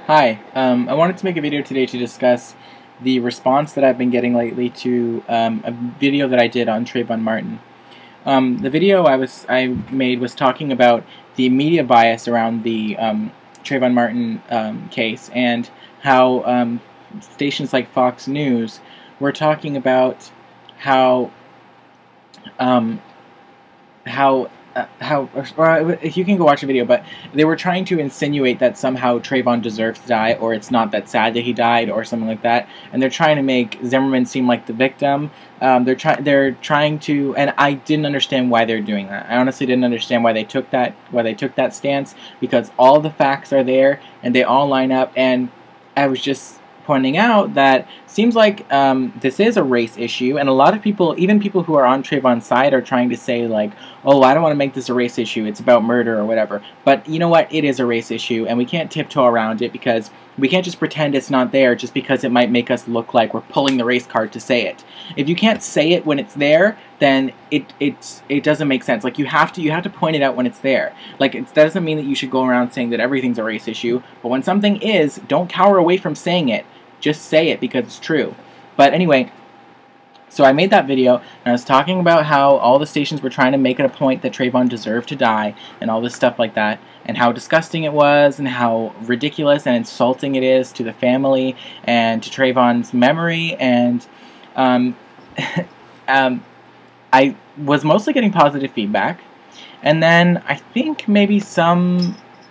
Hi, I wanted to make a video today to discuss the response that I've been getting lately to a video that I did on Trayvon Martin. The video I made was talking about the media bias around the Trayvon Martin case and how stations like Fox News were talking about how um, or you can go watch the video, but they were trying to insinuate that somehow Trayvon deserves to die, or it's not that sad that he died, or something like that, and they're trying to make Zimmerman seem like the victim. They're trying to, and I didn't understand why they're doing that. I honestly didn't understand why they took that stance, because all the facts are there and they all line up, and I was just pointing out that seems like this is a race issue, and a lot of people, even people who are on Trayvon's side, are trying to say like, oh, I don't want to make this a race issue, it's about murder or whatever. But you know what, it is a race issue, and we can't tiptoe around it, because we can't just pretend it's not there just because it might make us look like we're pulling the race card to say it. If you can't say it when it's there, then it doesn't make sense. Like, you have to point it out when it's there. Like, it doesn't mean that you should go around saying that everything's a race issue, but when something is, don't cower away from saying it. Just say it because it's true. But anyway, so I made that video, and I was talking about how all the stations were trying to make it a point that Trayvon deserved to die, and all this stuff like that, and how disgusting it was, and how ridiculous and insulting it is to the family, and to Trayvon's memory, and I was mostly getting positive feedback, and then I think maybe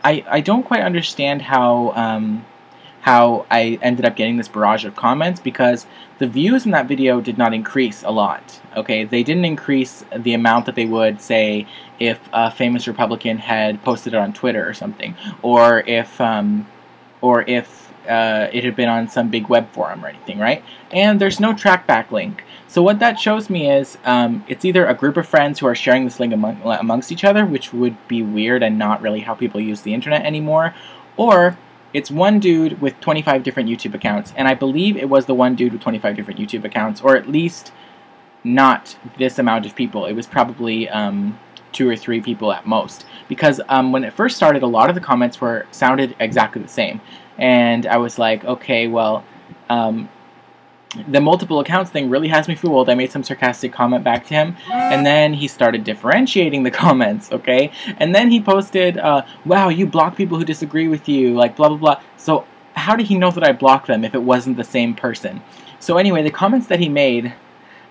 I don't quite understand how I ended up getting this barrage of comments, because the views in that video did not increase a lot. Okay, they didn't increase the amount that they would, say, if a famous Republican had posted it on Twitter or something, or if it had been on some big web forum or anything, right? And there's no trackback link. So what that shows me is it's either a group of friends who are sharing this link amongst each other, which would be weird and not really how people use the internet anymore, or it's one dude with 25 different YouTube accounts, and I believe it was the one dude with 25 different YouTube accounts, or at least not this amount of people. It was probably 2 or 3 people at most, because when it first started, a lot of the comments sounded exactly the same, and I was like, okay, well, the multiple accounts thing really has me fooled. I made some sarcastic comment back to him, and then he started differentiating the comments, okay? And then he posted, wow, you block people who disagree with you, like blah blah blah. So how did he know that I blocked them if it wasn't the same person? So anyway, the comments that he made,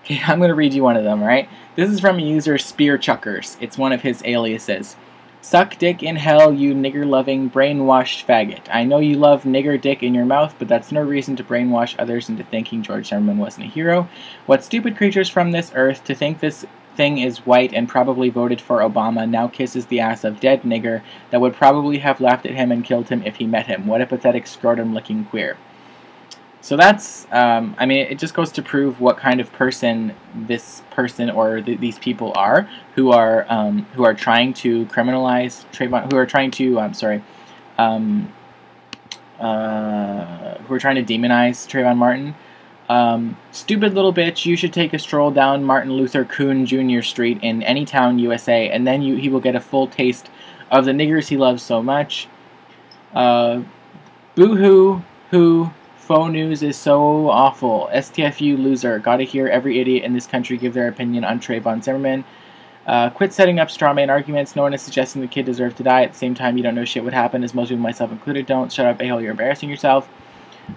okay, I'm going to read you one of them, right? This is from a user Spear Chuckers. It's one of his aliases. Suck dick in hell, you nigger-loving, brainwashed faggot. I know you love nigger dick in your mouth, but that's no reason to brainwash others into thinking George Zimmerman wasn't a hero. What stupid creatures from this earth to think this thing is white and probably voted for Obama now kisses the ass of dead nigger that would probably have laughed at him and killed him if he met him. What a pathetic scrotum-licking queer. So that's, I mean, it just goes to prove what kind of person this person or these people are who are trying to criminalize Trayvon, who are trying to, who are trying to demonize Trayvon Martin. Stupid little bitch, you should take a stroll down Martin Luther Coon Jr. Street in any town, USA, and then he will get a full taste of the niggers he loves so much. Boo-hoo, who... Faux news is so awful. STFU loser. Gotta hear every idiot in this country give their opinion on Trayvon Zimmerman. Quit setting up straw man arguments. No one is suggesting the kid deserved to die. At the same time, you don't know shit what happened, as most people, myself included, don't. Shut up, a-hole, you're embarrassing yourself.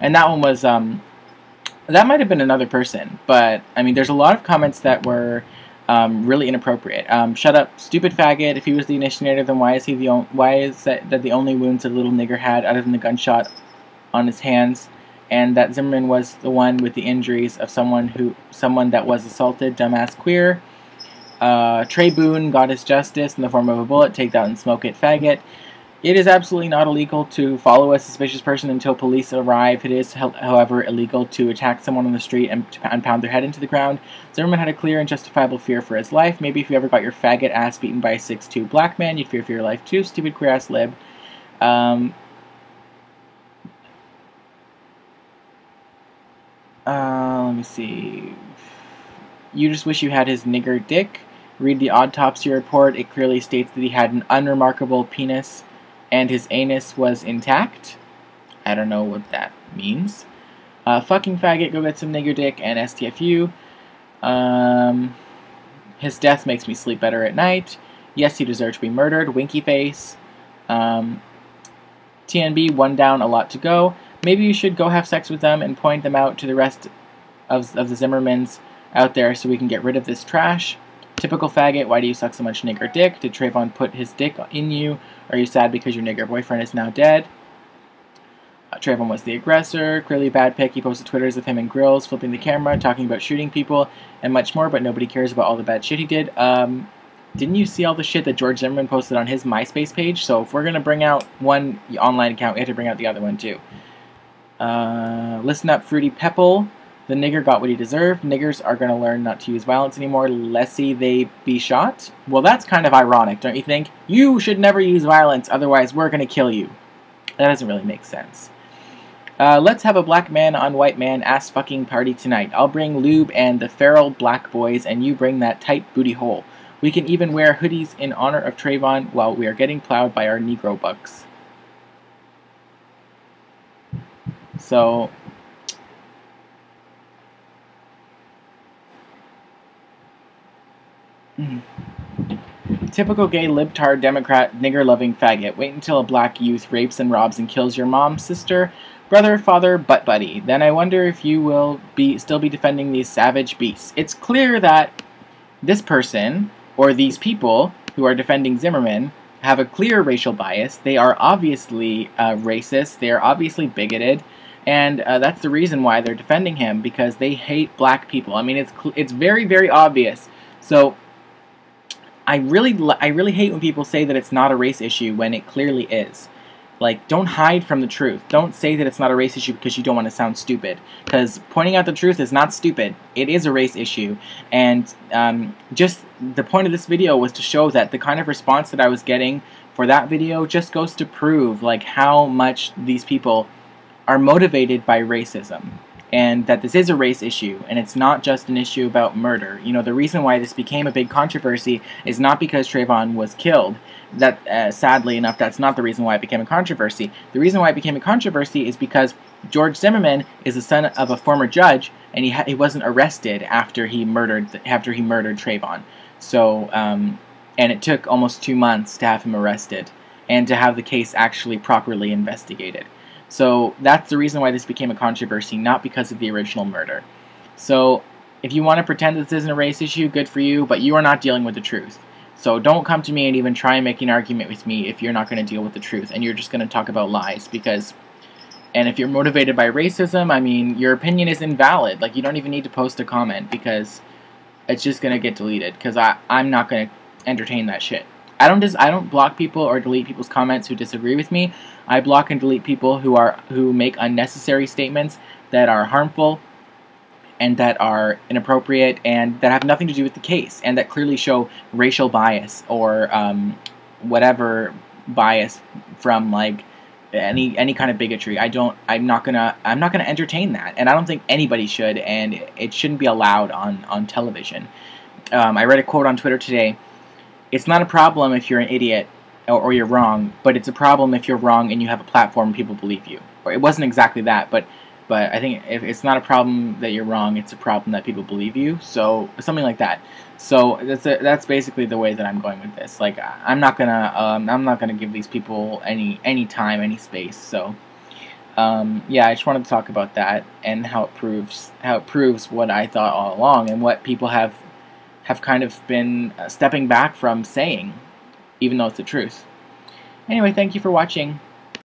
And that one was, that might have been another person. But, I mean, there's a lot of comments that were really inappropriate. Shut up, stupid faggot. If he was the initiator, then why is that the only wounds a little nigger had, other than the gunshot on his hands? And that Zimmerman was the one with the injuries of someone that was assaulted, dumbass queer. Trey Boone got his justice in the form of a bullet. Take that and smoke it, faggot. It is absolutely not illegal to follow a suspicious person until police arrive. It is, however, illegal to attack someone on the street and pound their head into the ground. Zimmerman had a clear and justifiable fear for his life. Maybe if you ever got your faggot ass beaten by a 6'2" black man, you'd fear for your life too. Stupid queer ass lib. Let me see. You just wish you had his nigger dick. Read the autopsy report. It clearly states that he had an unremarkable penis and his anus was intact. I don't know what that means. Fucking faggot, go get some nigger dick, and STFU. His death makes me sleep better at night. Yes, he deserved to be murdered. Winky face. TNB, one down, a lot to go. Maybe you should go have sex with them and point them out to the rest of the Zimmermans out there so we can get rid of this trash. Typical faggot, why do you suck so much nigger dick? Did Trayvon put his dick in you? Are you sad because your nigger boyfriend is now dead? Trayvon was the aggressor. Clearly bad pic. He posted Twitters of him and grills, flipping the camera, talking about shooting people, and much more, but nobody cares about all the bad shit he did. Didn't you see all the shit that George Zimmerman posted on his MySpace page? So if we're going to bring out one online account, we have to bring out the other one too. Listen up, Fruity Pepple. The nigger got what he deserved. Niggers are going to learn not to use violence anymore, lest they be shot. Well, that's kind of ironic, don't you think? You should never use violence, otherwise we're going to kill you. That doesn't really make sense. Let's have a black man on white man ass fucking party tonight. I'll bring lube and the feral black boys, and you bring that tight booty hole. We can even wear hoodies in honor of Trayvon while we are getting plowed by our Negro bucks. So, typical gay libtard Democrat nigger-loving faggot. Wait until a black youth rapes and robs and kills your mom, sister, brother, father, butt buddy. Then I wonder if you will still be defending these savage beasts. It's clear that this person, or these people who are defending Zimmerman, have a clear racial bias. They are obviously racist. They are obviously bigoted. And that's the reason why they're defending him, because they hate black people. I mean, it's very, very obvious. So I really hate when people say that it's not a race issue when it clearly is. Like, don't hide from the truth. Don't say that it's not a race issue because you don't want to sound stupid. Because pointing out the truth is not stupid. It is a race issue. And just the point of this video was to show that the kind of response that I was getting for that video just goes to prove, like, how much these people are motivated by racism. And that this is a race issue, and it's not just an issue about murder. You know, the reason why this became a big controversy is not because Trayvon was killed. That, sadly enough, that's not the reason why it became a controversy. The reason why it became a controversy is because George Zimmerman is the son of a former judge, and he wasn't arrested after he murdered Trayvon. So, and it took almost 2 months to have him arrested, and to have the case actually properly investigated. So that's the reason why this became a controversy, not because of the original murder. So if you want to pretend that this isn't a race issue, good for you, but you are not dealing with the truth. So don't come to me and even try and make an argument with me if you're not going to deal with the truth, and you're just going to talk about lies, because... And if you're motivated by racism, I mean, your opinion is invalid. Like, you don't even need to post a comment, because it's just going to get deleted, because I'm not going to entertain that shit. I don't block people or delete people's comments who disagree with me. I block and delete people who make unnecessary statements that are harmful and that are inappropriate and that have nothing to do with the case and that clearly show racial bias or whatever bias from, like, any kind of bigotry. I'm not gonna entertain that, and I don't think anybody should, and it shouldn't be allowed on television. I read a quote on Twitter today. It's not a problem if you're an idiot or you're wrong, but it's a problem if you're wrong and you have a platform and people believe you. Or it wasn't exactly that, but I think if it's not a problem that you're wrong, it's a problem that people believe you. So something like that. So that's basically the way that I'm going with this. Like, I'm not gonna give these people any time, any space. So yeah, I just wanted to talk about that and how it proves what I thought all along and what people have kind of been stepping back from saying, even though it's the truth. Anyway, thank you for watching.